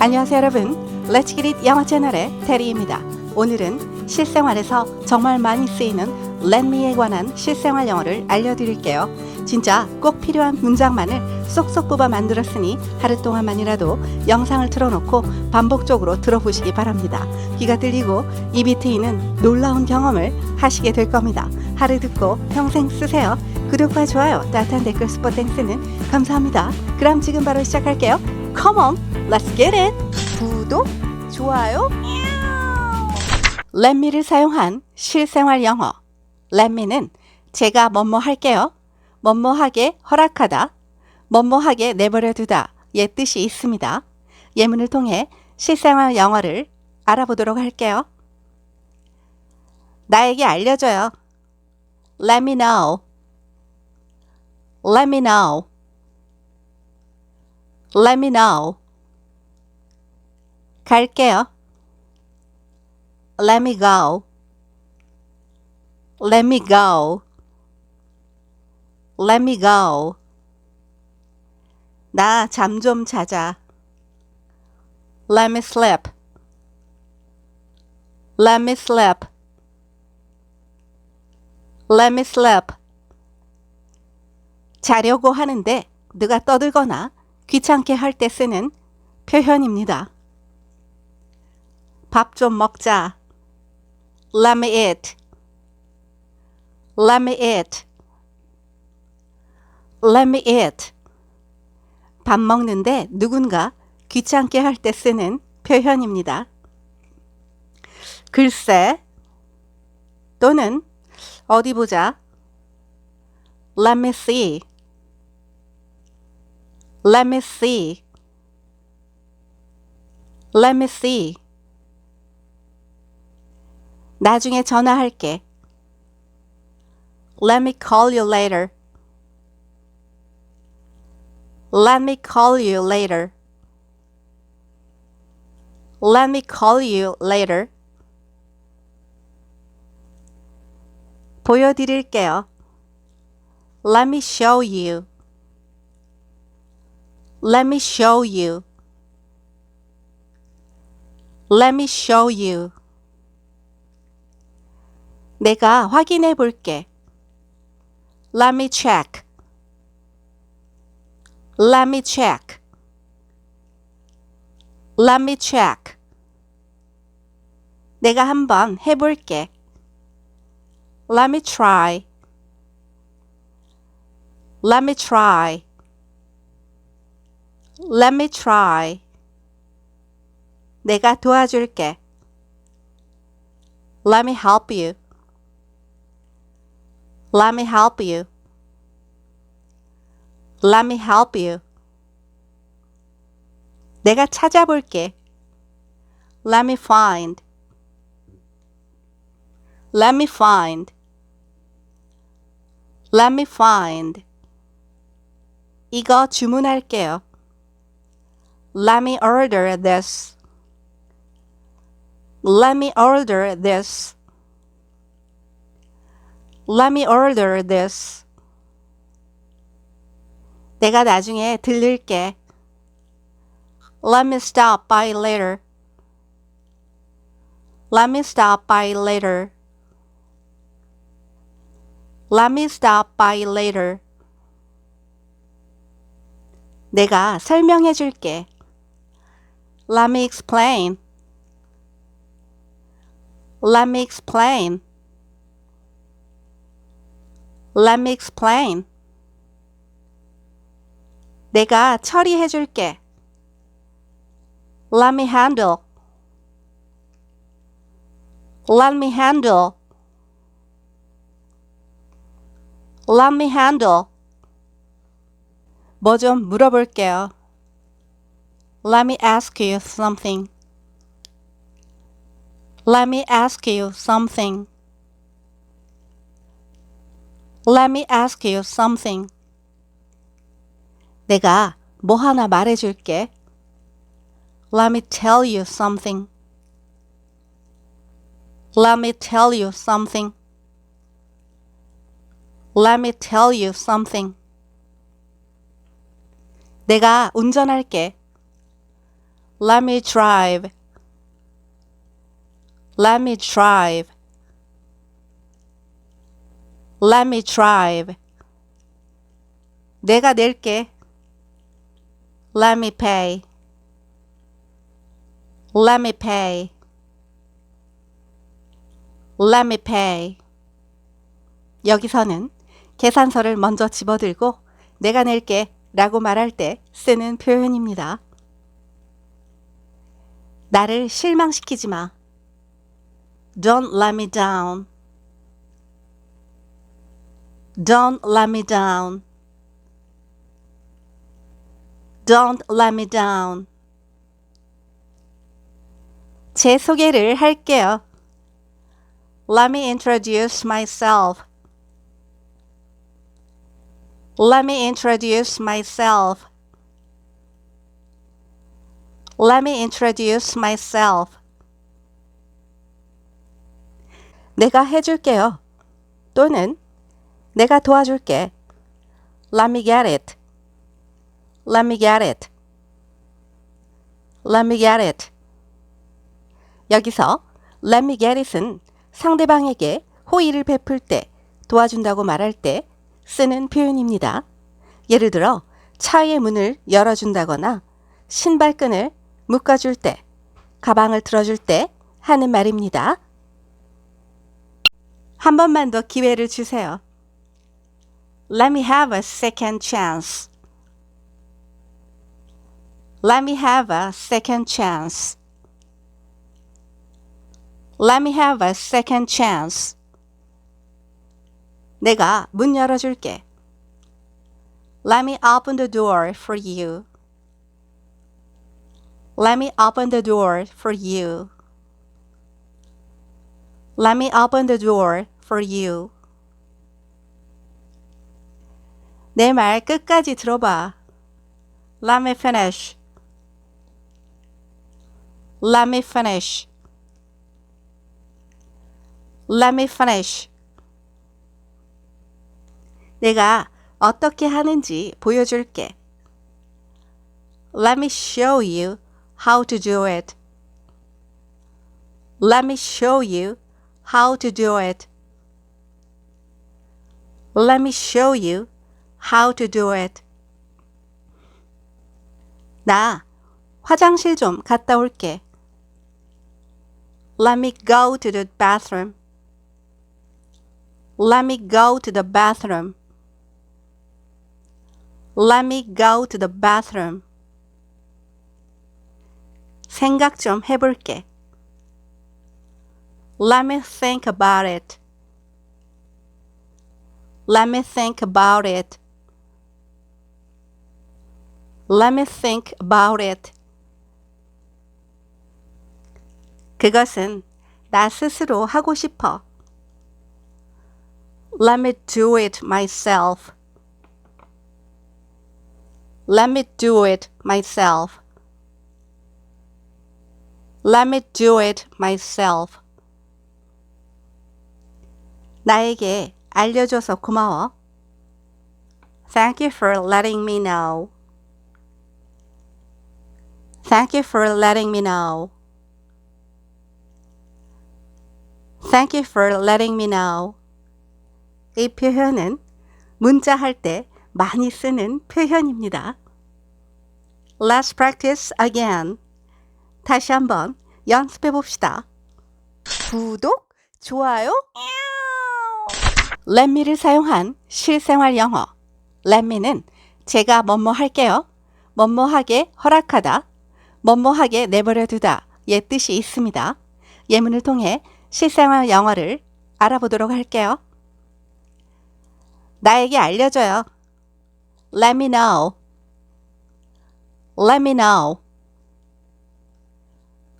안녕하세요 여러분, Let's Get It 영어 채널의 테리입니다. 오늘은 실생활에서 정말 많이 쓰이는 Let me에 관한 실생활 영어를 알려드릴게요. 진짜 꼭 필요한 문장만을 쏙쏙 뽑아 만들었으니 하루 동안만이라도 영상을 틀어놓고 반복적으로 들어보시기 바랍니다. 귀가 들리고 입이 트이는 놀라운 경험을 하시게 될 겁니다. 하루 듣고 평생 쓰세요. 구독과 좋아요, 따뜻한 댓글 스포땡스는 감사합니다. 그럼 지금 바로 시작할게요. Come on, let's get it! 구독, 좋아요. Let me를 사용한 실생활 영어. Let me는 제가 뭐뭐 할게요, 뭐뭐 하게 허락하다, 뭐뭐 하게 내버려 두다 의 뜻이 있습니다. 예문을 통해 실생활 영어를 알아보도록 할게요. 나에게 알려줘요. Let me know. Let me know. Let me know. 갈게요. Let me go. Let me go. Let me go. 나 잠 좀 자자. Let me sleep. Let me sleep. Let me sleep. 자려고 하는데 누가 떠들거나 귀찮게 할 때 쓰는 표현입니다. 밥 좀 먹자. Let me eat. Let me eat. Let me eat. 밥 먹는데 누군가 귀찮게 할 때 쓰는 표현입니다. 글쎄 또는 어디 보자. Let me see. Let me see. Let me see. 나중에 전화할게. Let me call you later. Let me call you later. Let me call you later. 보여드릴게요. Let me show you. Let me show you. Let me show you. 내가 확인해 볼게. Let me check. Let me check. Let me check. 내가 한번 해볼게. Let me try. Let me try. Let me try. 내가 도와줄게. Let me help you. Let me help you. Let me help you. 내가 찾아볼게. Let me find. Let me find. Let me find. 이거 주문할게요. Let me order this. Let me order this. Let me order this. 내가 나중에 들를게. Let me stop by later. Let me stop by later. Let me stop by later. 내가 설명해 줄게. Let me explain. Let me explain. Let me explain. 내가 처리해 줄게. Let me handle. Let me handle. Let me handle. 뭐 좀 물어볼게요. Let me ask you something. Let me ask you something. Let me ask you something. 내가 뭐 하나 말해줄게. Let me tell you something. Let me tell you something. Let me tell you something. 내가 운전할게. Let me drive. Let me drive. Let me drive. 내가 낼게. Let me pay. Let me pay. Let me pay. 여기서는 계산서를 먼저 집어들고 내가 낼게 라고 말할 때 쓰는 표현입니다. 나를 실망시키지 마. Don't let me down. Don't let me down. Don't let me down. 제 소개를 할게요. Let me introduce myself. Let me introduce myself. Let me introduce myself. 내가 해줄게요. 또는 내가 도와줄게. Let me get it. Let me get it. Let me get it. 여기서 Let me get it은 상대방에게 호의를 베풀 때, 도와준다고 말할 때 쓰는 표현입니다. 예를 들어 차의 문을 열어준다거나 신발끈을 묶어줄 때, 가방을 들어줄 때 하는 말입니다. 한 번만 더 기회를 주세요. Let me have a second chance. Let me have a second chance. Let me have a second chance. 내가 문 열어줄게. Let me open the door for you. Let me open the door for you. Let me open the door for you. 내 말 끝까지 들어봐. Let me finish. Let me finish. Let me finish. 내가 어떻게 하는지 보여줄게. Let me show you how to do it. Let me show you how to do it. Let me show you how to do it. 나 화장실 좀 갔다 올게. Let me go to the bathroom. Let me go to the bathroom. Let me go to the bathroom. 생각 좀 해볼게. Let me think about it. Let me think about it. Let me think about it. 그것은 나 스스로 하고 싶어. Let me do it myself. Let me do it myself. Let me do it myself. 나에게 알려줘서 고마워. Thank you for letting me know. Thank you for letting me know. Thank you for letting me know. 이 표현은 문자 할 때 많이 쓰는 표현입니다. Let's practice again. 다시 한번 연습해 봅시다. 구독, 좋아요. Let me를 사용한 실생활 영어. Let me는 제가 뭐뭐 할게요. 뭐뭐 하게 허락하다. 뭐뭐 하게 내버려 두다. 의 뜻이 있습니다. 예문을 통해 실생활 영어를 알아보도록 할게요. 나에게 알려줘요. Let me know. Let me know.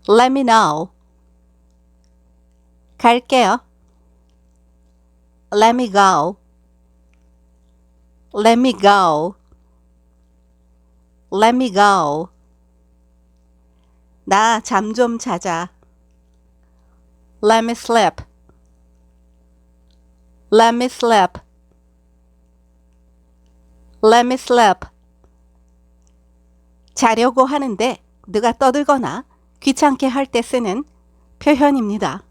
Let me know. 갈게요. Let me go. Let me go. Let me go. 나 잠 좀 자자. Let me sleep. Let me sleep. Let me sleep. 자려고 하는데 누가 떠들거나 귀찮게 할 때 쓰는 표현입니다.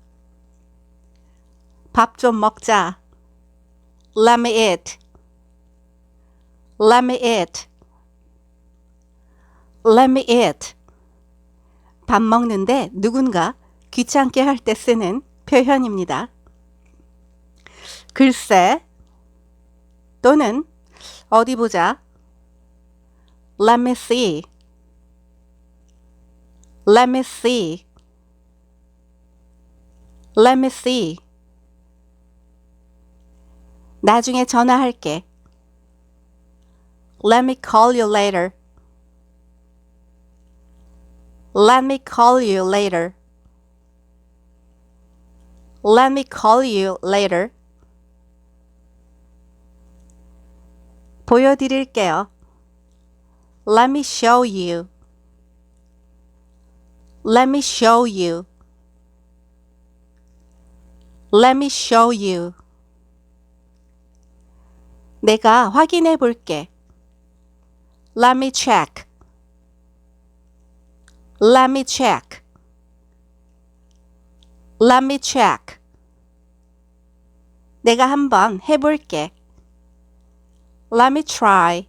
밥 좀 먹자. Let me eat. Let me eat. Let me eat. 밥 먹는데 누군가 귀찮게 할 때 쓰는 표현입니다. 글쎄 또는 어디 보자. Let me see. Let me see. Let me see. 나중에 전화할게. Let me call you later. Let me call you later. Let me call you later. 보여드릴게요. Let me show you. Let me show you. Let me show you. 내가 확인해 볼게. Let me check. Let me check. Let me check. 내가 한번 해볼게. Let me try.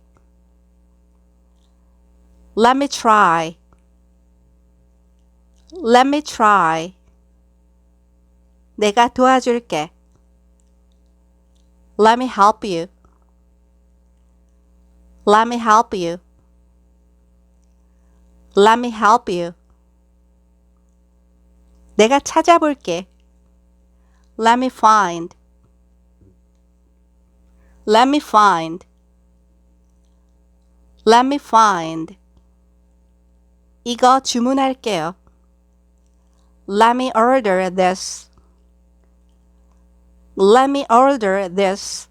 Let me try. Let me try. 내가 도와줄게. Let me help you. Let me help you. Let me help you. 내가 찾아볼게. Let me find. Let me find. Let me find. 이거 주문할게요. Let me order this. Let me order this.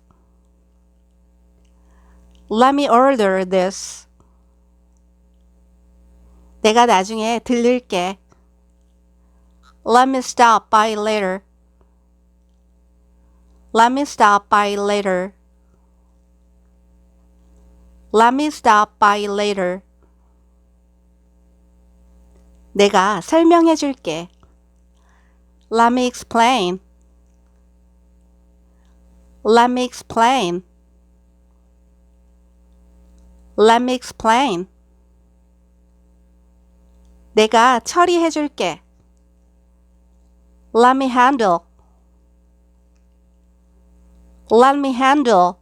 Let me order this. 내가 나중에 들를게. Let me stop by later. Let me stop by later. Let me stop by later. 내가 설명해 줄게. Let me explain. Let me explain. Let me explain. 내가 처리해 줄게. Let me handle. Let me handle.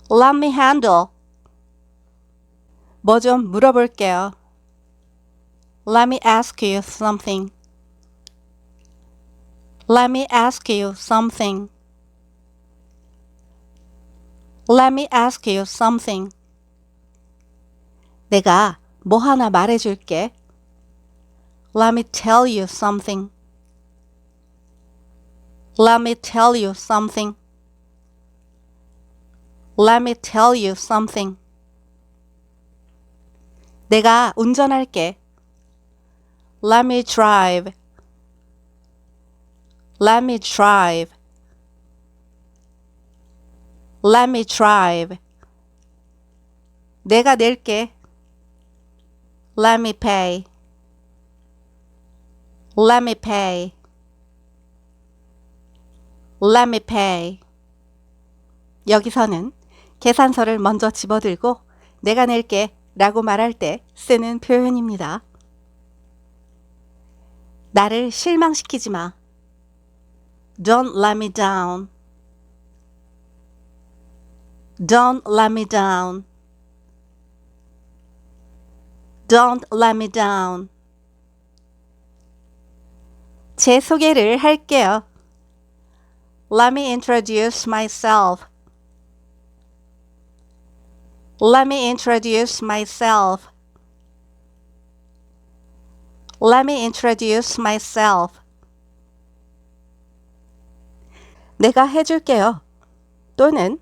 Let me handle. 뭐 좀 물어볼게요. Let me ask you something. Let me ask you something. Let me ask you something. 내가 뭐 하나 말해줄게. Let me tell you something. Let me tell you something. Let me tell you something. 내가 운전할게. Let me drive. Let me drive. Let me drive. 내가 낼게. Let me pay. Let me pay. Let me pay. 여기서는 계산서를 먼저 집어들고 내가 낼게 라고 말할 때 쓰는 표현입니다. 나를 실망시키지 마. Don't let me down. Don't let me down. Don't let me down. 제 소개를 할게요. Let me introduce myself. Let me introduce myself. Let me introduce myself. 내가 해줄게요. 또는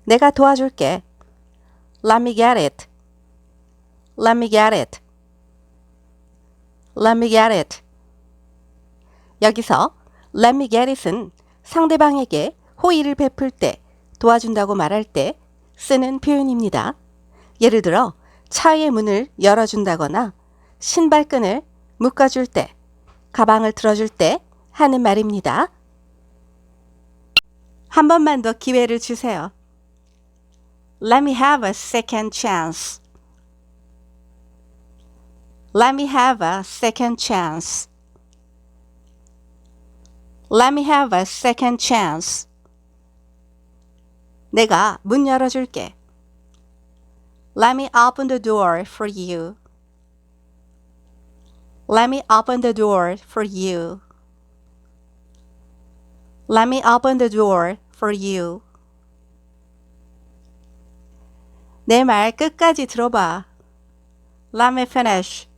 내가 도와줄게. Let me get it. Let me get it. Let me get it. 여기서 Let me get it은 상대방에게 호의를 베풀 때, 도와준다고 말할 때 쓰는 표현입니다. 예를 들어 차의 문을 열어준다거나 신발끈을 묶어줄 때, 가방을 들어줄 때 하는 말입니다. 한 번만 더 기회를 주세요. Let me have a second chance. Let me have a second chance. Let me have a second chance. 내가 문 열어줄게. Let me open the door for you. Let me open the door for you. Let me open the door for you. 내 말 끝까지 들어봐. Let me finish.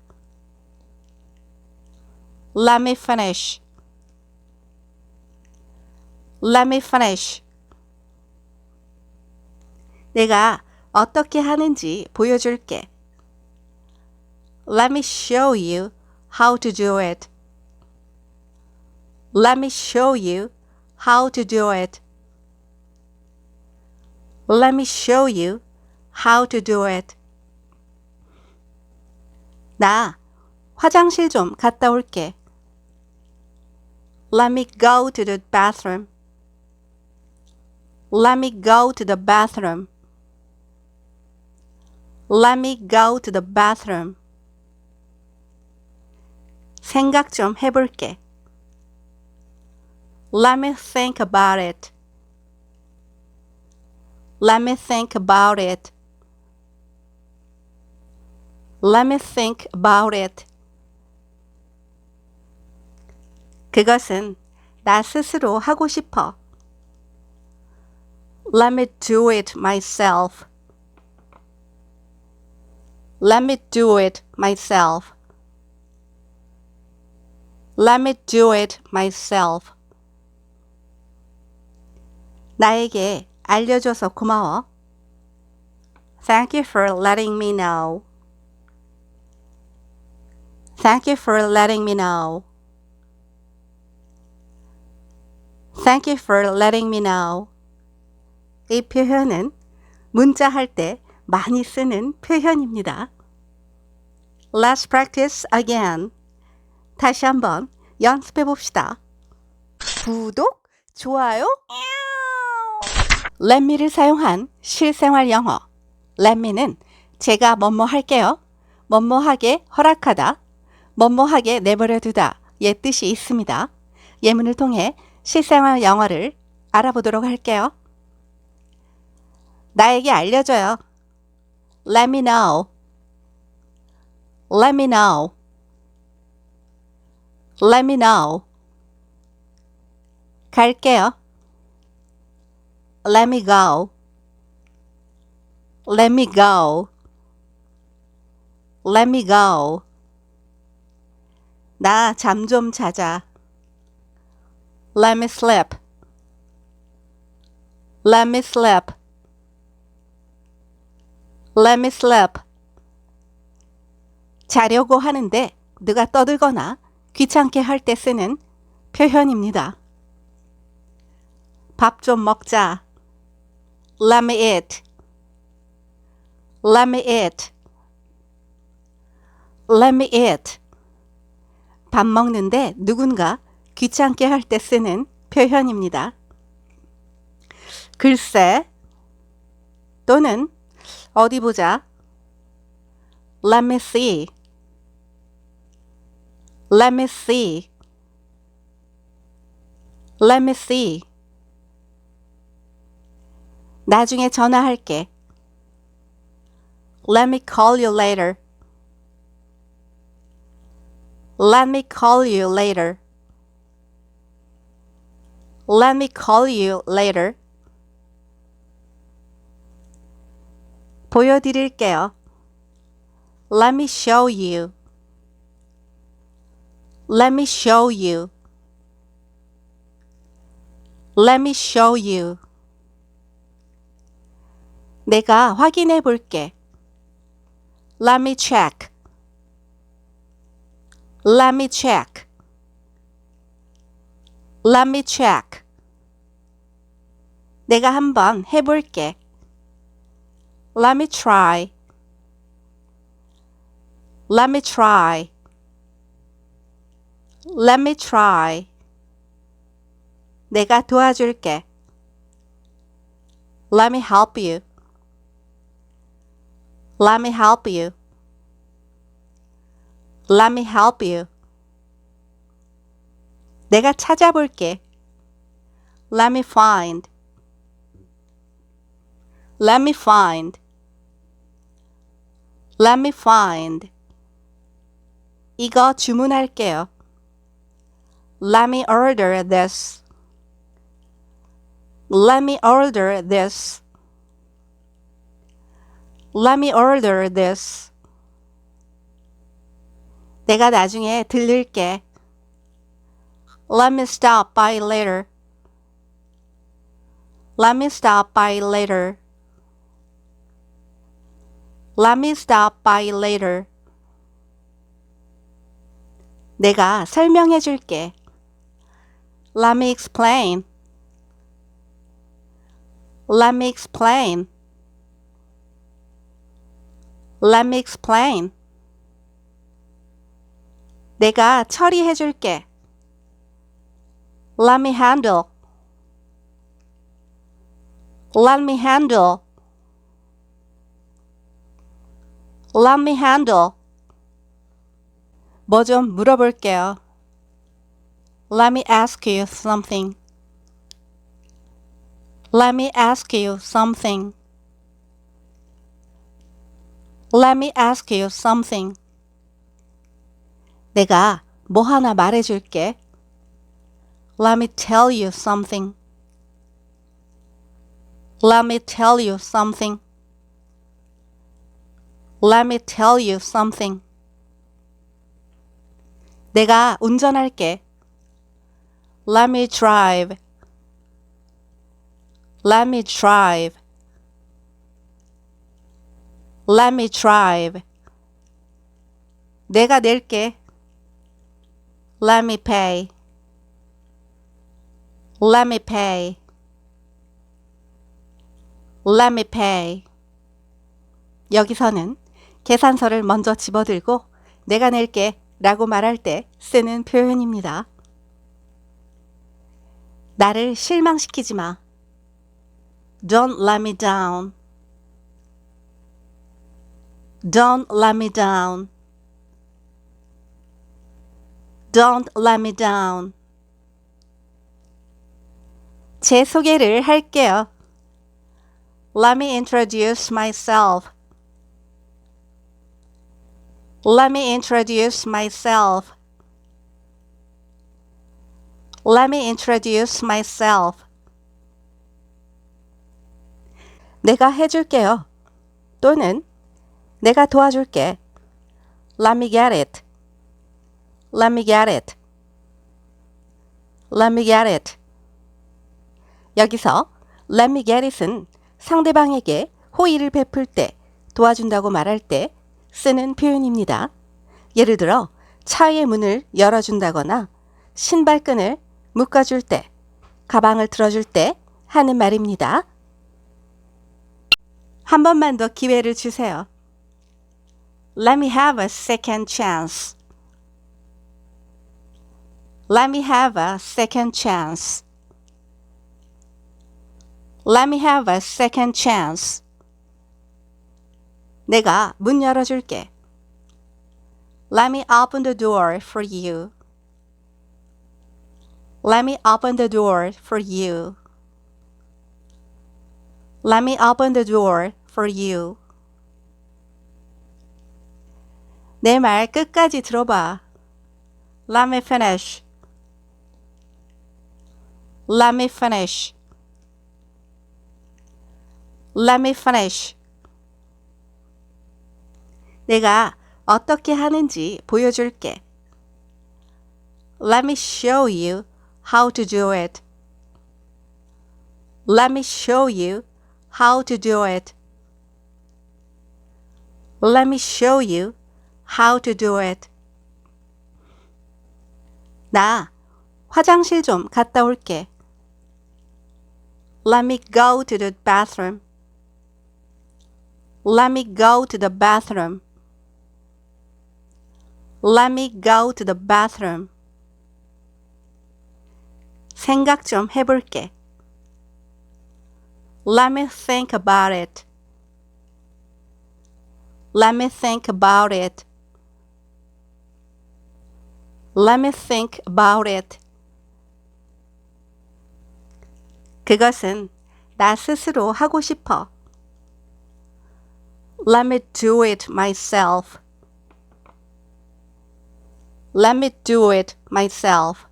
Let me finish. Let me finish. 내가 어떻게 하는지 보여줄게. Let me show you how to do it. Let me show you how to do it. Let me show you how to do it. 나 화장실 좀 갔다 올게. Let me go to the bathroom. Let me go to the bathroom. Let me go to the bathroom. 생각 좀 해볼게. Let me think about it. Let me think about it. Let me think about it. 그것은 나 스스로 하고 싶어. Let me do it myself. Let me do it myself. Let me do it myself. 나에게 알려줘서 고마워. Thank you for letting me know. Thank you for letting me know. Thank you for letting me know. 이 표현은 문자 할 때 많이 쓰는 표현입니다. Let's practice again. 다시 한번 연습해 봅시다. 구독, 좋아요. Let me를 사용한 실생활 영어. Let me는 제가 뭐뭐 할게요. 뭐뭐 하게 허락하다. 뭐뭐 하게 내버려 두다. 의 뜻이 있습니다. 예문을 통해 실생활 영어를 알아보도록 할게요. 나에게 알려줘요. Let me know. Let me know. Let me know. 갈게요. Let me go. Let me go. Let me go. 나 잠 좀 자자. Let me sleep. Let me sleep. Let me sleep. 자려고 하는데 누가 떠들거나 귀찮게 할 때 쓰는 표현입니다. 밥 좀 먹자. Let me eat. Let me eat. Let me eat. 밥 먹는데 누군가 귀찮게 할 때 쓰는 표현입니다. 글쎄 또는 어디 보자. Let me see. Let me see. Let me see. 나중에 전화할게. Let me call you later. Let me call you later. Let me call you later. 보여드릴게요. Let me show you. Let me show you. Let me show you. 내가 확인해 볼게. Let me check. Let me check. Let me check. 내가 한번 해볼게. Let me try. Let me try. Let me try. 내가 도와줄게. Let me help you. Let me help you. Let me help you. 내가 찾아볼게. Let me find. Let me find. Let me find. 이거 주문할게요. Let me order this. Let me order this. Let me order this. 내가 나중에 들를게. Let me stop by later. Let me stop by later. Let me stop by later. 내가 설명해 줄게. Let me explain. Let me explain. Let me explain. 내가 처리해 줄게. Let me handle. Let me handle. Let me handle. 뭐 좀 물어볼게요. Let me ask you something. Let me ask you something. Let me ask you something. 내가 뭐 하나 말해줄게. Let me tell you something. Let me tell you something. Let me tell you something. 내가 운전할게. Let me drive. Let me drive. Let me drive. 내가 낼게. Let me pay. Let me pay. Let me pay. 여기서는 계산서를 먼저 집어들고 내가 낼게 라고 말할 때 쓰는 표현입니다. 나를 실망시키지 마. Don't let me down. Don't let me down. Don't let me down. 제 소개를 할게요. Let me introduce myself. Let me introduce myself. Let me introduce myself. 내가 해줄게요. 또는 내가 도와줄게. Let me get it. Let me get it. Let me get it. 여기서 Let me get it은 상대방에게 호의를 베풀 때, 도와준다고 말할 때 쓰는 표현입니다. 예를 들어 차의 문을 열어준다거나 신발끈을 묶어줄 때, 가방을 들어줄 때 하는 말입니다. 한 번만 더 기회를 주세요. Let me have a second chance. Let me have a second chance. Let me have a second chance. 내가 문 열어줄게. Let me open the door for you. Let me open the door for you. Let me open the door for you. 내 말 끝까지 들어봐. Let me finish. Let me finish. Let me finish. 내가 어떻게 하는지 보여줄게. Let me show you how to do it. Let me show you how to do it. Let me show you how to do it. 나 화장실 좀 갔다 올게. Let me go to the bathroom. Let me go to the bathroom. Let me go to the bathroom. 생각 좀 해볼게. Let me think about it. Let me think about it. Let me think about it. 그것은 나 스스로 하고 싶어. Let me do it myself. Let me do it myself.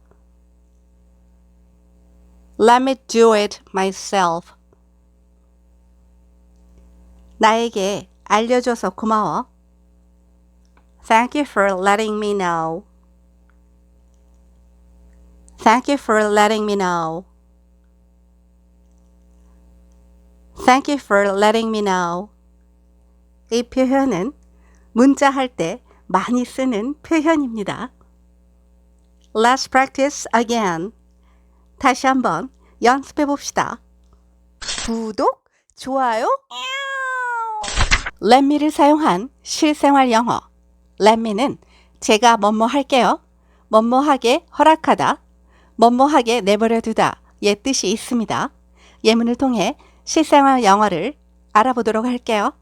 Let me do it myself. 나에게 알려줘서 고마워. Thank you for letting me know. Thank you for letting me know. Thank you for letting me know. 이 표현은 문자 할 때 많이 쓰는 표현입니다. Let's practice again. 다시 한번 연습해 봅시다. 구독, 좋아요. Let me를 사용한 실생활 영어. Let me는 제가 뭐뭐 할게요. 뭐뭐 하게 허락하다. 뭐뭐 하게 내버려 두다. 의 뜻이 있습니다. 예문을 통해 실생활 영어를 알아보도록 할게요.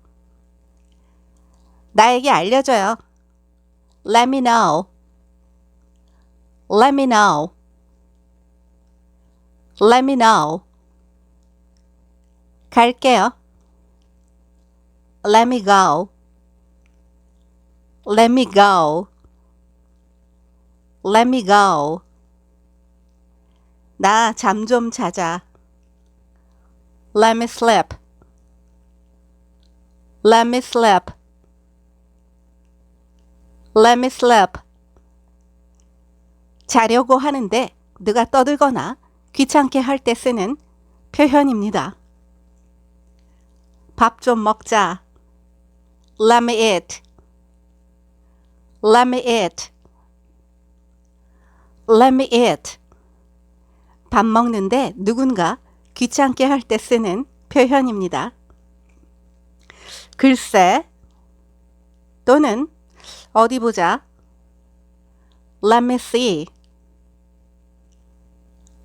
나에게 알려줘요. Let me know. Let me know. Let me know. 갈게요. Let me go. Let me go. Let me go. 나 잠 좀 자자. Let me sleep. Let me sleep. Let me sleep. 자려고 하는데 누가 떠들거나 귀찮게 할 때 쓰는 표현입니다. 밥 좀 먹자. Let me eat. Let me eat. Let me eat. 밥 먹는데 누군가 귀찮게 할 때 쓰는 표현입니다. 글쎄 또는 어디 보자. Let me see.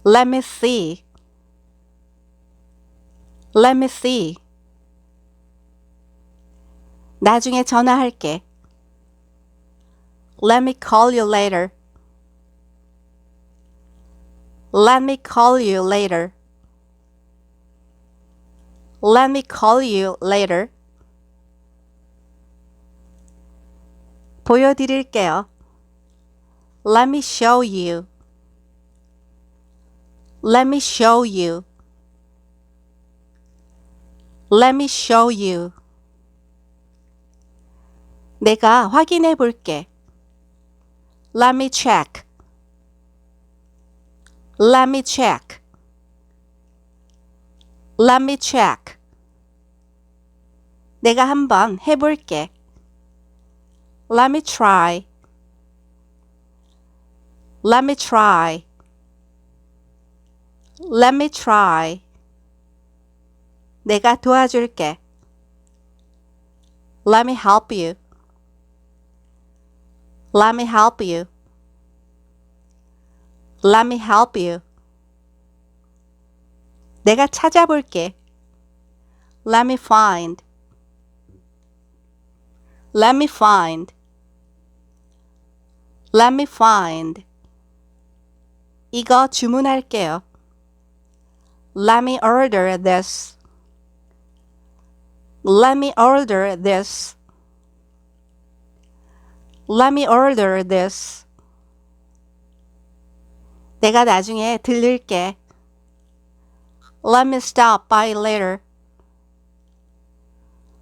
Let me see. Let me see. 나중에 전화할게. Let me call you later. Let me call you later. Let me call you later. 보여드릴게요. Let me show you. Let me show you. Let me show you. 내가 확인해 볼게. Let me check. Let me check. Let me check. 내가 한번 해볼게. Let me try. Let me try. Let me try. 내가 도와줄게. Let me help you. Let me help you. Let me help you. 내가 찾아볼게. Let me find. Let me find. Let me find. 이거 주문할게요. Let me order this. Let me order this. Let me order this. 내가 나중에 들를게. Let me stop by later.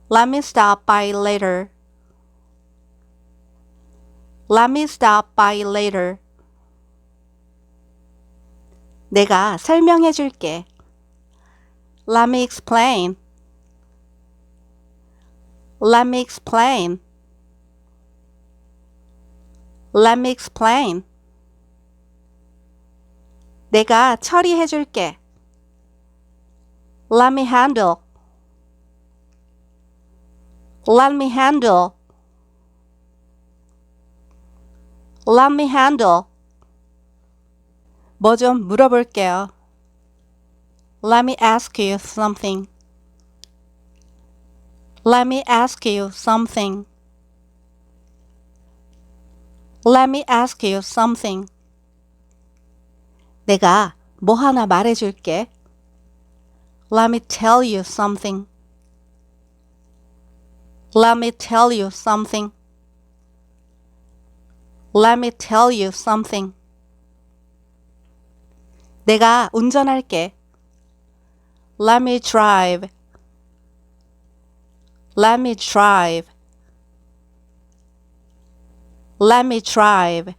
Let me stop by later. Let me stop by later. 내가 설명해 줄게. Let me explain. Let me explain. Let me explain. 내가 처리해 줄게. Let me handle. Let me handle. Let me handle. 뭐 좀 물어볼게요. Let me ask you something. Let me ask you something. Let me ask you something. 내가 뭐 하나 말해줄게. Let me tell you something. Let me tell you something. Let me tell you something. 내가 운전할게. Let me drive. Let me drive. Let me drive.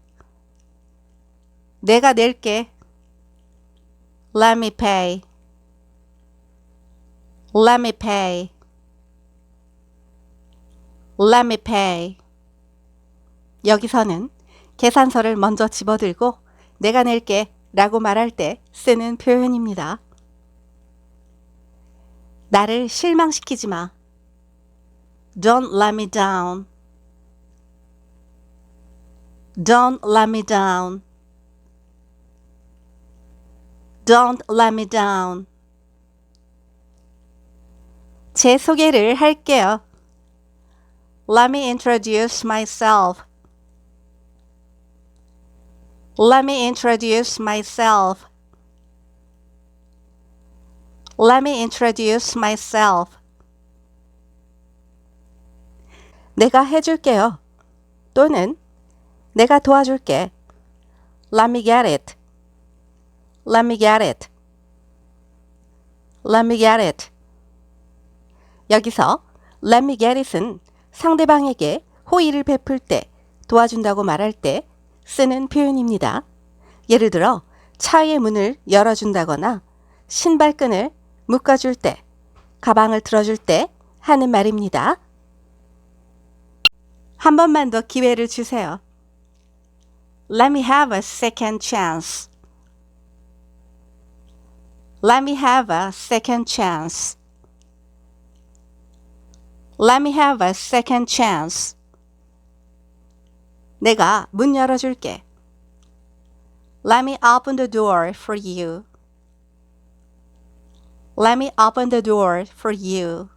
내가 낼게. Let me pay. Let me pay. Let me pay. 여기서는 계산서를 먼저 집어들고 내가 낼게 라고 말할 때 쓰는 표현입니다. 나를 실망시키지 마. Don't let me down. Don't let me down. Don't let me down. 제 소개를 할게요. Let me introduce myself. Let me introduce myself. Let me introduce myself. 내가 해줄게요. 또는 내가 도와줄게. Let me get it. Let me get it. Let me get it. 여기서 Let me get it은 상대방에게 호의를 베풀 때, 도와준다고 말할 때 쓰는 표현입니다. 예를 들어 차의 문을 열어준다거나 신발끈을 묶어줄 때, 가방을 들어줄 때 하는 말입니다. 한 번만 더 기회를 주세요. Let me have a second chance. Let me have a second chance. Let me have a second chance. 내가 문 열어줄게. Let me open the door for you. Let me open the door for you.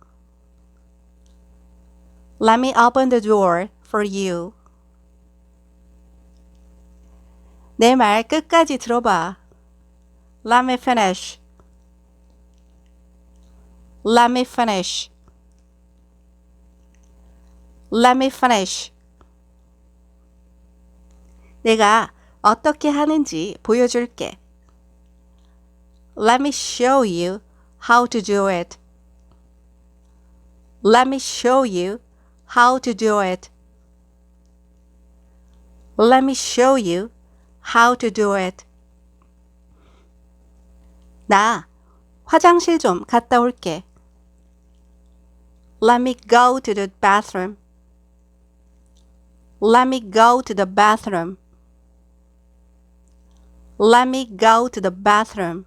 Let me open the door for you. 내 말 끝까지 들어봐. Let me finish. Let me finish. Let me finish. 내가 어떻게 하는지 보여줄게. Let me show you how to do it. Let me show you how to do it. Let me show you how to do it. 나 화장실 좀 갔다 올게. Let me go to the bathroom. Let me go to the bathroom. Let me go to the bathroom.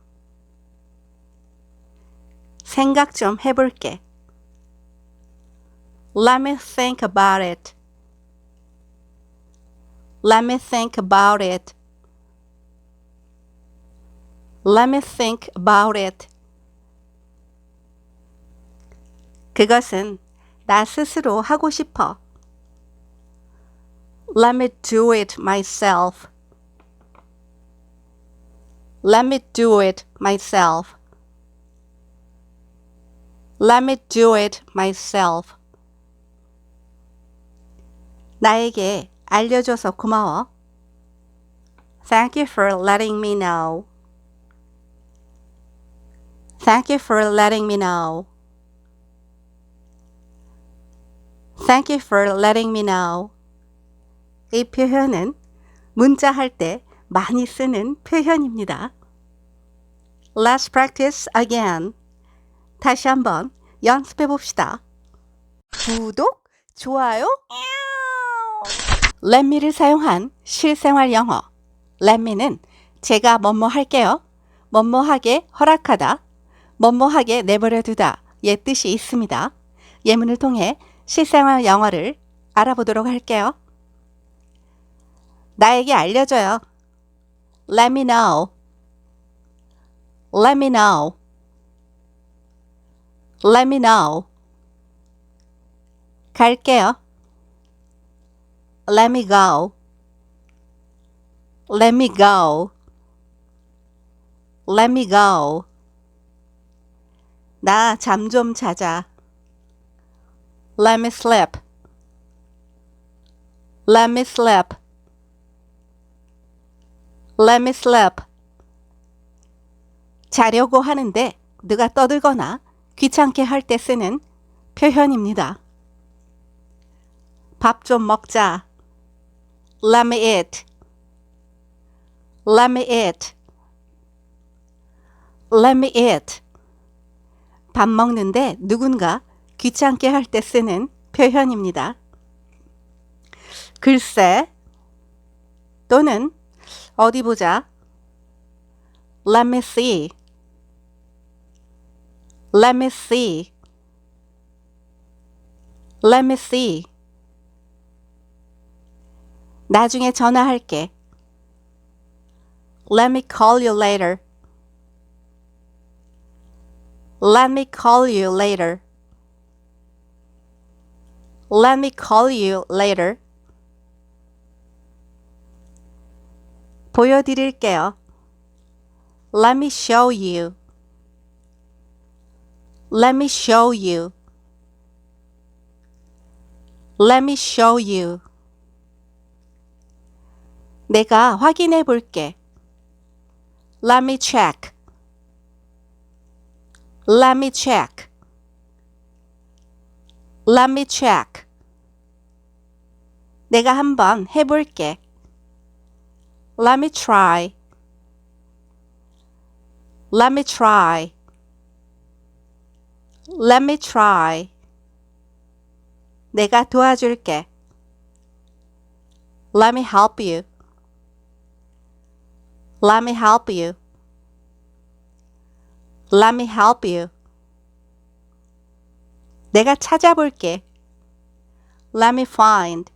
생각 좀 해볼게. Let me think about it. Let me think about it. Let me think about it. 그것은 나 스스로 하고 싶어. Let me do it myself. Let me do it myself. Let me do it myself. 나에게 알려줘서 고마워. Thank you for letting me know. Thank you for letting me know. Thank you for letting me know. 이 표현은 문자 할 때 많이 쓰는 표현입니다. Let's practice again. 다시 한번 연습해 봅시다. 구독, 좋아요. Let me를 사용한 실생활 영어. Let me는 제가 뭐뭐 할게요. 뭐뭐 하게 허락하다. 뭐뭐 하게 내버려 두다. 의 뜻이 있습니다. 예문을 통해 실생활 영어를 알아보도록 할게요. 나에게 알려줘요. Let me know. Let me know. Let me know. 갈게요. Let me go. Let me go. Let me go. 나 잠 좀 자자. Let me sleep. Let me sleep. Let me sleep. 자려고 하는데 누가 떠들거나 귀찮게 할 때 쓰는 표현입니다. 밥 좀 먹자. Let me eat. Let me eat. Let me eat. 밥 먹는데 누군가 귀찮게 할 때 쓰는 표현입니다. 글쎄 또는 어디 보자. Let me see. Let me see. Let me see. 나중에 전화할게. Let me call you later. Let me call you later. Let me call you later. 보여드릴게요. Let me show you. Let me show you. Let me show you. 내가 확인해 볼게. Let me check. Let me check. Let me check. 내가 한번 해볼게. Let me try. Let me try. Let me try. 내가 도와줄게. Let me help you. Let me help you. Let me help you. 내가 찾아볼게. Let me find.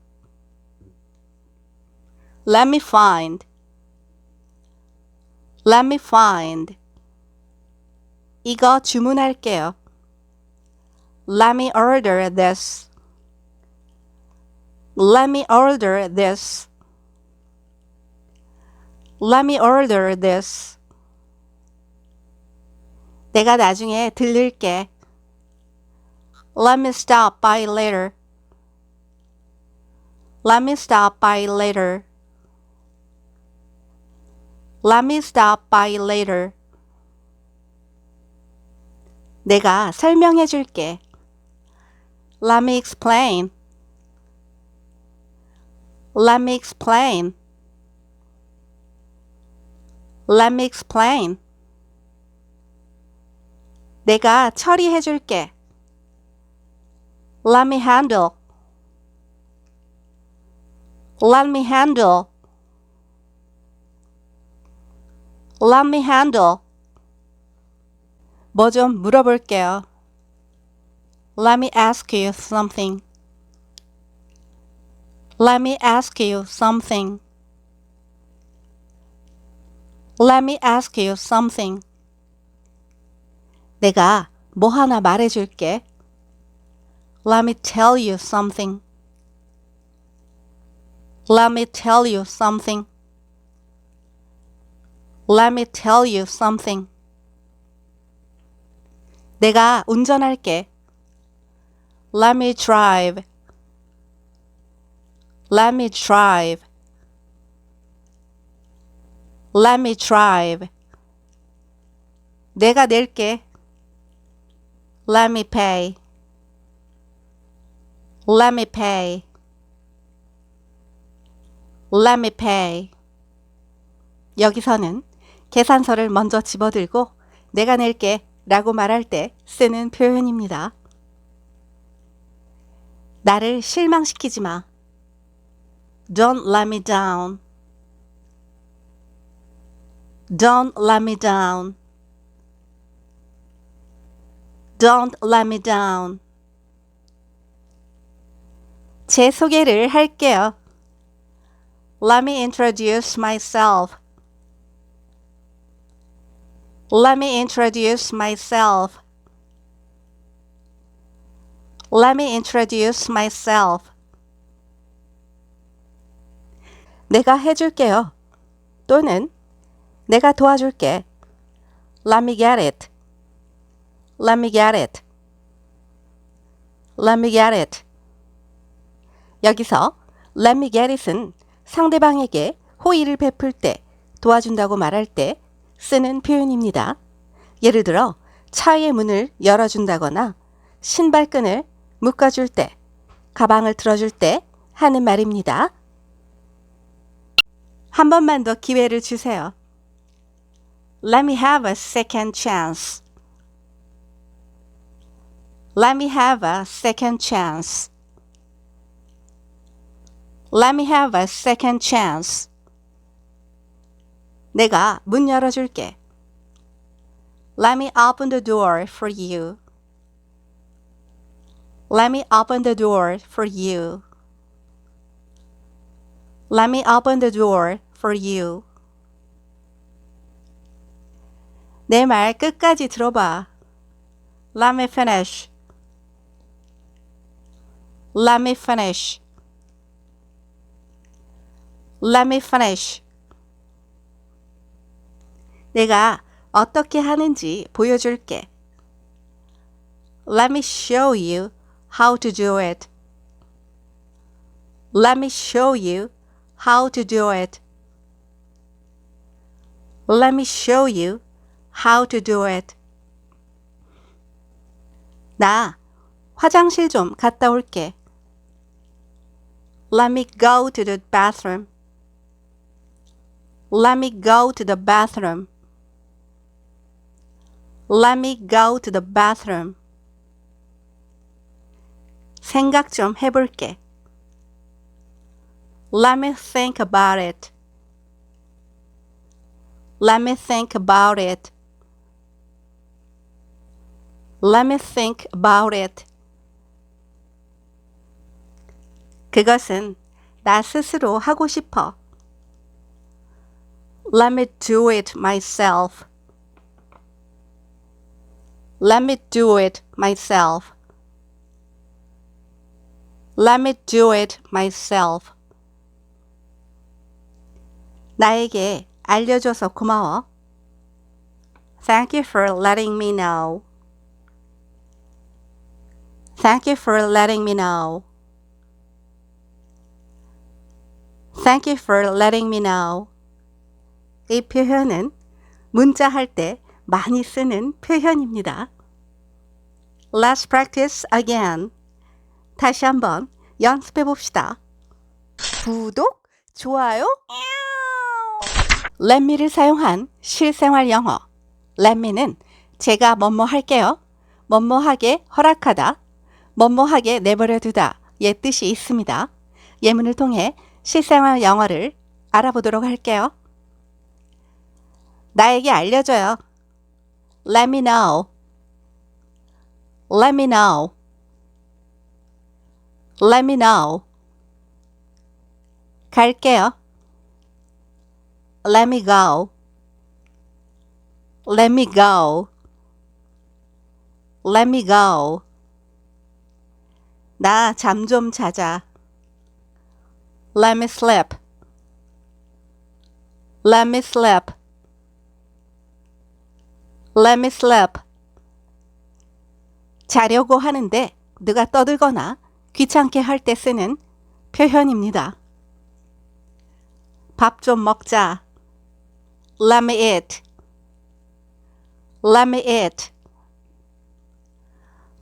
Let me find. Let me find. 이거 주문할게요. Let me order this. Let me order this. Let me order this. 내가 나중에 들를게. Let me stop by later. Let me stop by later. Let me stop by later. 내가 설명해 줄게. Let me explain. Let me explain. Let me explain. 내가 처리해 줄게. Let me handle. Let me handle. Let me handle. 뭐 좀 물어볼게요. Let me ask you something. Let me ask you something. Let me ask you something. 내가 뭐 하나 말해줄게. Let me tell you something. Let me tell you something. Let me tell you something. 내가 운전할게. Let me drive. Let me drive. Let me drive. 내가 낼게. Let me pay. Let me pay. Let me pay. 여기서는 계산서를 먼저 집어들고 내가 낼게 라고 말할 때 쓰는 표현입니다. 나를 실망시키지 마. Don't let me down. Don't let me down. Don't let me down. 제 소개를 할게요. Let me introduce myself. Let me introduce myself. Let me introduce myself. 내가 해줄게요. 또는 내가 도와줄게. Let me get it. Let me get it. Let me get it. 여기서 let me get it은 상대방에게 호의를 베풀 때, 도와준다고 말할 때 쓰는 표현입니다. 예를 들어 차의 문을 열어준다거나 신발끈을 묶어줄 때, 가방을 들어줄 때 하는 말입니다. 한 번만 더 기회를 주세요. Let me have a second chance. Let me have a second chance. Let me have a second chance. 내가 문 열어줄게. Let me open the door for you. Let me open the door for you. Let me open the door for you. 내 말 끝까지 들어봐. Let me finish. Let me finish. Let me finish. 내가 어떻게 하는지 보여줄게. Let me show you how to do it. Let me show you how to do it. Let me show you how to do it. 나 화장실 좀 갔다 올게. Let me go to the bathroom. Let me go to the bathroom. Let me go to the bathroom. 생각 좀 해볼게. Let me think about it. Let me think about it. Let me think about it. 그것은 나 스스로 하고 싶어. Let me do it myself. Let me do it myself. Let me do it myself. 나에게 알려줘서 고마워. Thank you for letting me know. Thank you for letting me know. Thank you for letting me know. 이 표현은 문자 할 때 많이 쓰는 표현입니다. Let's practice again. 다시 한번 연습해 봅시다. 구독, 좋아요. Let me를 사용한 실생활 영어. Let me는 제가 뭐뭐 할게요. 뭐뭐 하게 허락하다. 뭐뭐 하게 내버려 두다. 의 뜻이 있습니다. 예문을 통해 실생활 영어를 알아보도록 할게요. 나에게 알려줘요. Let me know. Let me know. Let me know. 갈게요. Let me go. Let me go. Let me go. 나 잠 좀 자자. Let me sleep. Let me sleep. Let me sleep. 자려고 하는데 누가 떠들거나 귀찮게 할 때 쓰는 표현입니다. 밥 좀 먹자. Let me eat. Let me eat.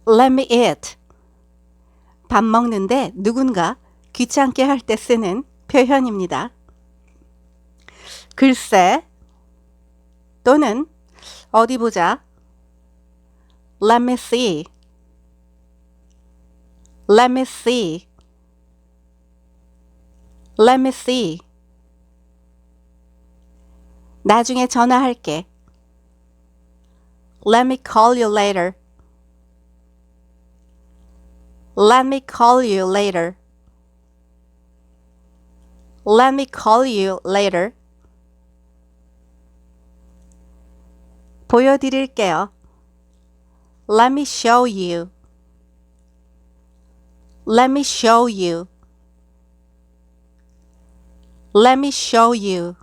Let me eat. 밥 먹는데 누군가 귀찮게 할 때 쓰는 표현입니다. 글쎄 또는 어디 보자. Let me see. Let me see. Let me see. 나중에 전화할게. Let me call you later. Let me call you later. Let me call you later. 보여드릴게요. Let me show you. Let me show you. Let me show you.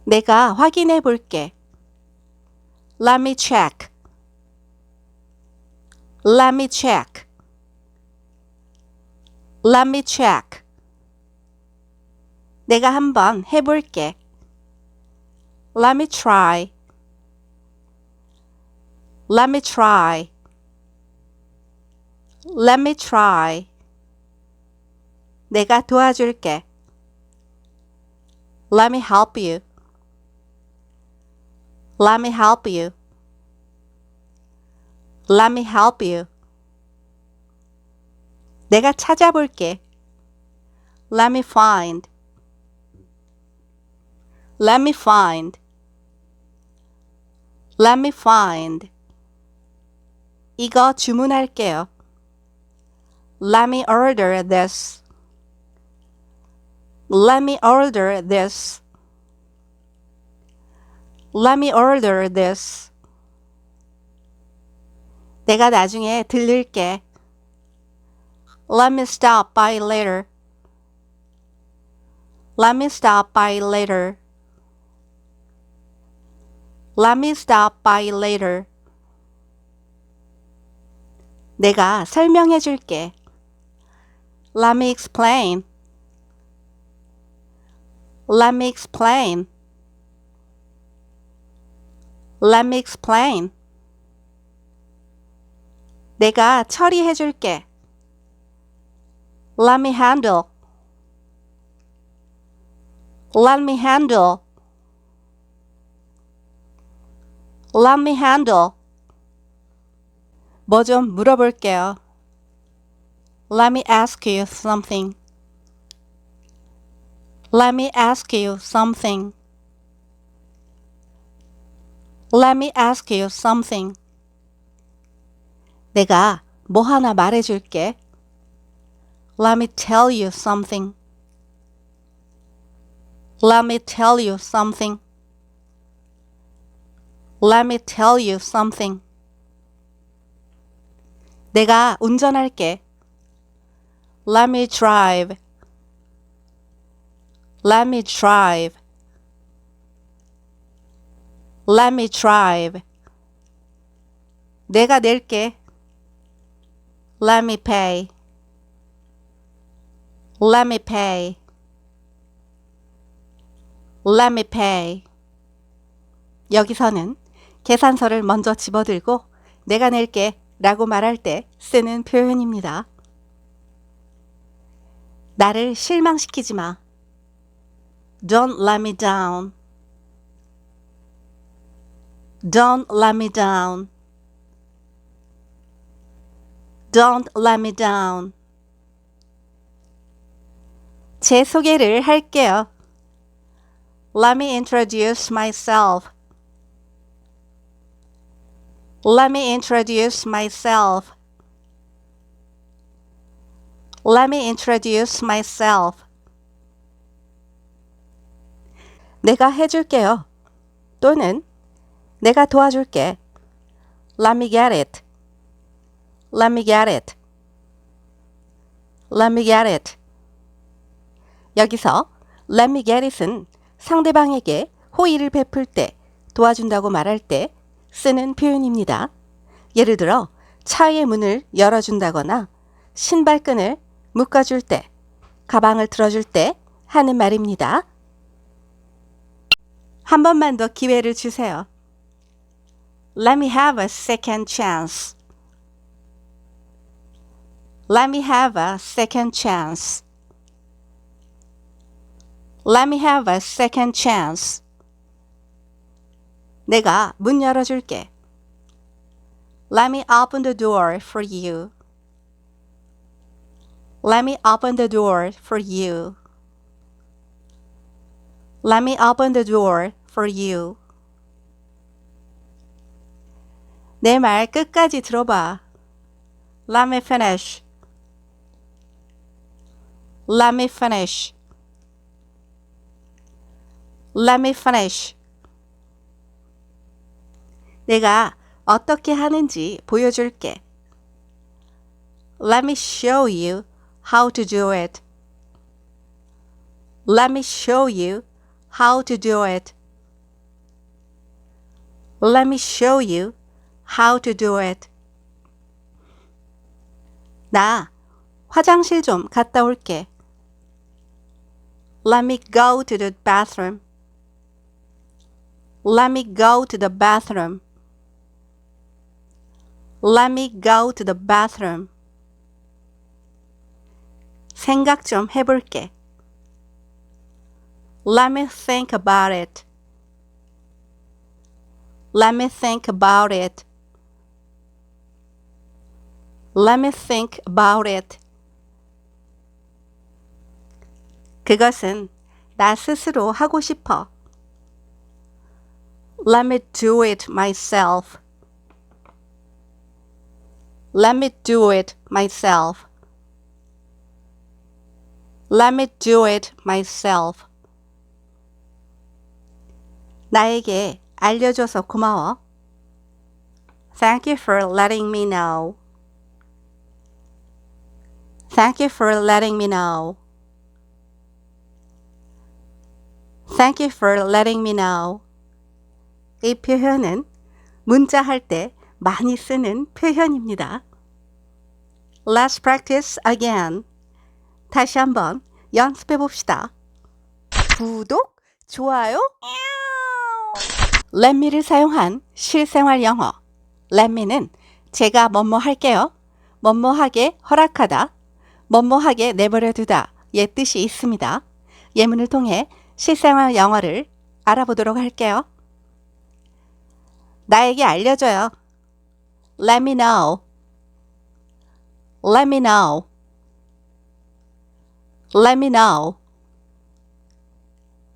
내가 확인해 볼게. Let me check. Let me check. Let me check. 내가 한번 해볼게. Let me try. Let me try. Let me try. 내가 도와줄게. Let me help you. Let me help you. Let me help you. 내가 찾아볼게. Let me find. Let me find. Let me find. 이거 주문할게요. Let me order this. Let me order this. Let me order this. 내가 나중에 들를게. Let me stop by later. Let me stop by later. Let me stop by later. 내가 설명해 줄게. Let me explain. Let me explain. Let me explain. 내가 처리해 줄게. Let me handle. Let me handle. Let me handle. 뭐 좀 물어볼게요. Let me ask you something. Let me ask you something. Let me ask you something. 내가 뭐 하나 말해줄게. Let me tell you something. Let me tell you something. Let me tell you something. 내가 운전할게. Let me drive. Let me drive. Let me drive. 내가 낼게. Let me pay. Let me pay. Let me pay. 여기서는 계산서를 먼저 집어들고 내가 낼게 라고 말할 때 쓰는 표현입니다. 나를 실망시키지 마. Don't let me down. Don't let me down. Don't let me down. 제 소개를 할게요. Let me introduce myself. Let me introduce myself. Let me introduce myself. 내가 해줄게요. 또는 내가 도와줄게. Let me get it. Let me get it. Let me get it. 여기서 Let me get it은 상대방에게 호의를 베풀 때, 도와준다고 말할 때 쓰는 표현입니다. 예를 들어 차의 문을 열어준다거나 신발끈을 묶어줄 때, 가방을 들어줄 때 하는 말입니다. 한 번만 더 기회를 주세요. Let me have a second chance. Let me have a second chance. Let me have a second chance. 내가 문 열어줄게. Let me open the door for you. Let me open the door for you. Let me open the door for you. 내 말 끝까지 들어봐. Let me finish. Let me finish. Let me finish. 내가 어떻게 하는지 보여줄게. Let me show you how to do it. Let me show you how to do it. Let me show you how to do it. 나 화장실 좀 갔다 올게. Let me go to the bathroom. Let me go to the bathroom. Let me go to the bathroom. 생각 좀 해볼게. Let me think about it. Let me think about it. Let me think about it. 그것은 나 스스로 하고 싶어. Let me do it myself. Let me do it myself. Let me do it myself. 나에게 알려줘서 고마워. Thank you for letting me know. Thank you for letting me know. Thank you for letting me know. 이 표현은 문자 할 때 많이 쓰는 표현입니다. Let's practice again. 다시 한번 연습해 봅시다. 구독, 좋아요. Let me를 사용한 실생활 영어. Let me는 제가 뭐뭐 할게요. 뭐뭐 하게 허락하다. 뭐뭐 하게 내버려 두다. 의 뜻이 있습니다. 예문을 통해 실생활 영어를 알아보도록 할게요. 나에게 알려줘요. Let me know. Let me know. Let me know.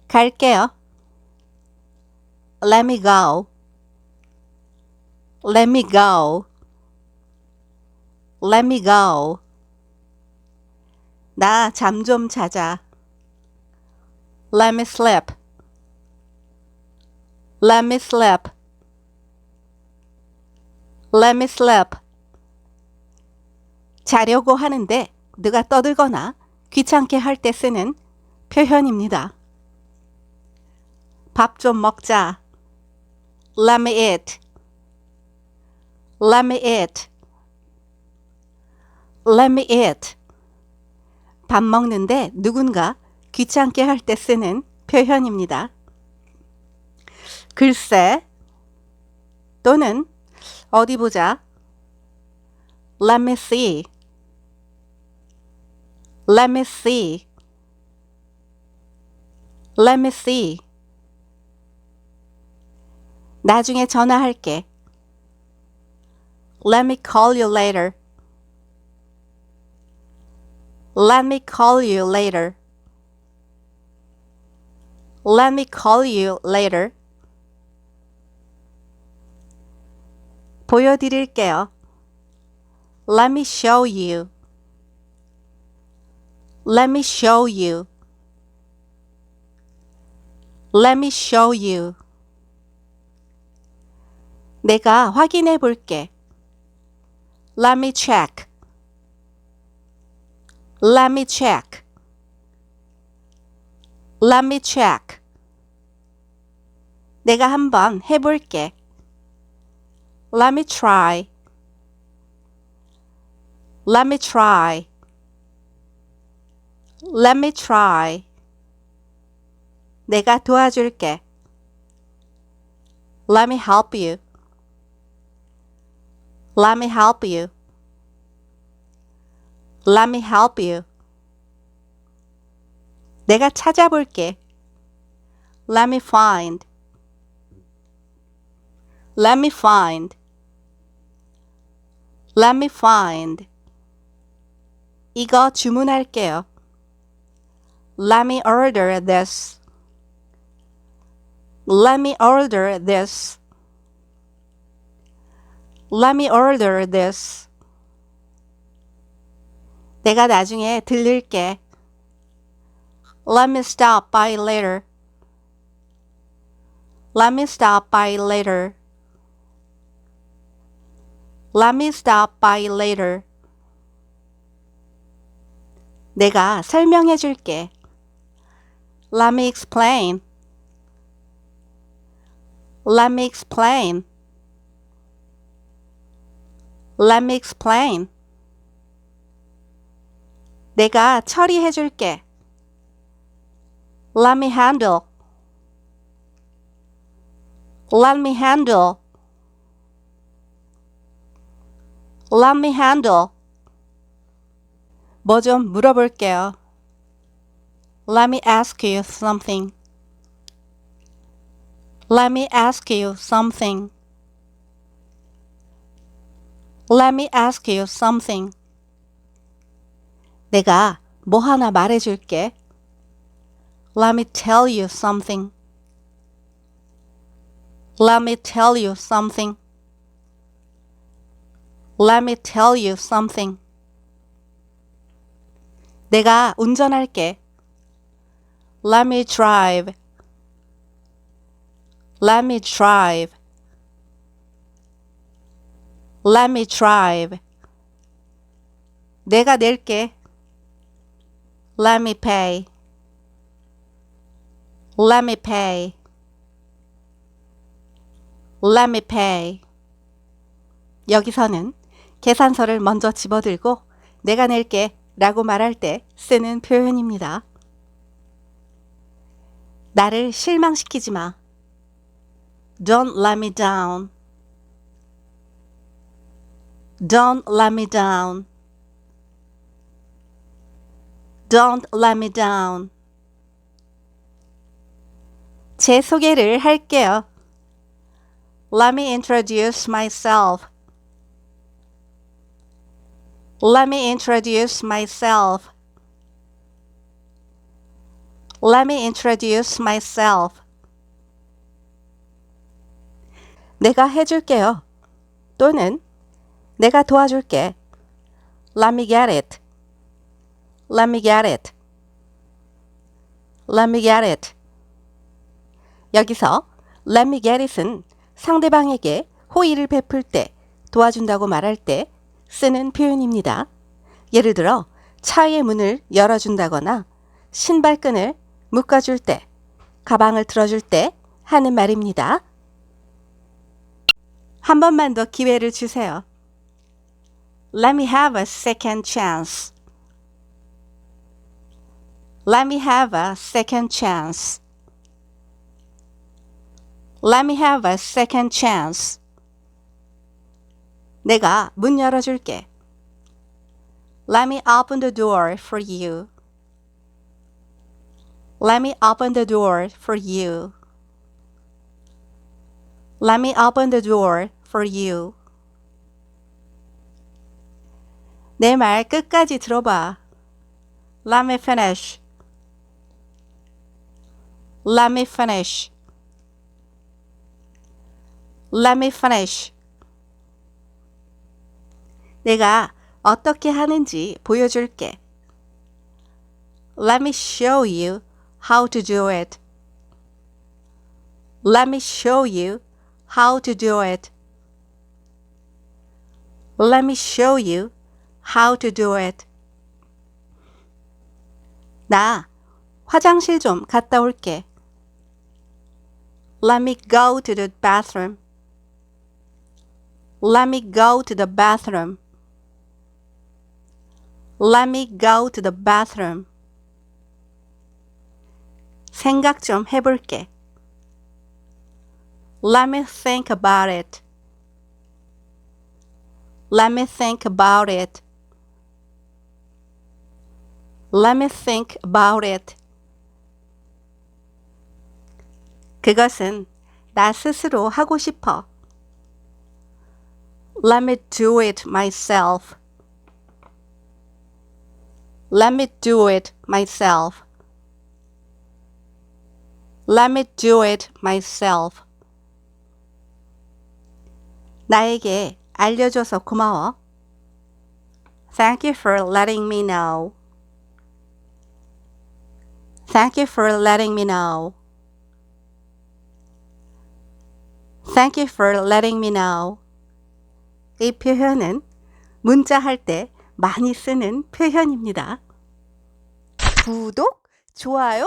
갈게요. Let me go. Let me go. Let me go. 나 잠 좀 자자. Let me sleep. Let me sleep. Let me sleep. 자려고 하는데 누가 떠들거나 귀찮게 할 때 쓰는 표현입니다. 밥 좀 먹자. Let me eat. Let me eat. Let me eat. 밥 먹는데 누군가 귀찮게 할 때 쓰는 표현입니다. 글쎄 또는 어디 보자. Let me see. Let me see. Let me see. 나중에 전화할게. Let me call you later. Let me call you later. Let me call you later. 보여드릴게요. Let me show you. Let me show you. Let me show you. 내가 확인해 볼게. Let me check. Let me check. Let me check. 내가 한번 해볼게. Let me try. Let me try. Let me try. 내가 도와줄게. Let me help you. Let me help you. Let me help you. 내가 찾아볼게. Let me find. Let me find. Let me find. 이거 주문할게요. Let me order this. Let me order this. Let me order this. 내가 나중에 들를게. Let me stop by later. Let me stop by later. Let me stop by later. 내가 설명해 줄게. Let me explain. Let me explain. Let me explain. 내가 처리해 줄게. Let me handle. Let me handle. Let me handle. 뭐 좀 물어볼게요. Let me ask you something. Let me ask you something. Let me ask you something. 내가 뭐 하나 말해줄게. Let me tell you something. Let me tell you something. Let me tell you something. 내가 운전할게. Let me drive. Let me drive. Let me drive. 내가 낼게. Let me pay. Let me pay. Let me pay. 여기서는 계산서를 먼저 집어들고 내가 낼게 라고 말할 때 쓰는 표현입니다. 나를 실망시키지 마. Don't let me down. Don't let me down. Don't let me down. 제 소개를 할게요. Let me introduce myself. Let me introduce myself. Let me introduce myself. 내가 해줄게요. 또는 내가 도와줄게. Let me get it. Let me get it. Let me get it. 여기서 Let me get it은 상대방에게 호의를 베풀 때, 도와준다고 말할 때 쓰는 표현입니다. 예를 들어 차의 문을 열어준다거나 신발끈을 묶어줄 때, 가방을 들어줄 때 하는 말입니다. 한 번만 더 기회를 주세요. Let me have a second chance. Let me have a second chance. Let me have a second chance. 내가 문 열어줄게. Let me open the door for you. Let me open the door for you. Let me open the door for you. 내 말 끝까지 들어봐. Let me finish. Let me finish. Let me finish. 내가 어떻게 하는지 보여줄게. Let me show you how to do it. Let me show you how to do it. Let me show you how to do it. 나 화장실 좀 갔다 올게. Let me go to the bathroom. Let me go to the bathroom. Let me go to the bathroom. 생각 좀 해볼게. Let me think about it. Let me think about it. Let me think about it. 그것은 나 스스로 하고 싶어. Let me do it myself. Let me do it myself. Let me do it myself. 나에게 알려줘서 고마워. Thank you for letting me know. Thank you for letting me know. Thank you for letting me know. 이 표현은 문자할 때 많이 쓰는 표현입니다. 구독, 좋아요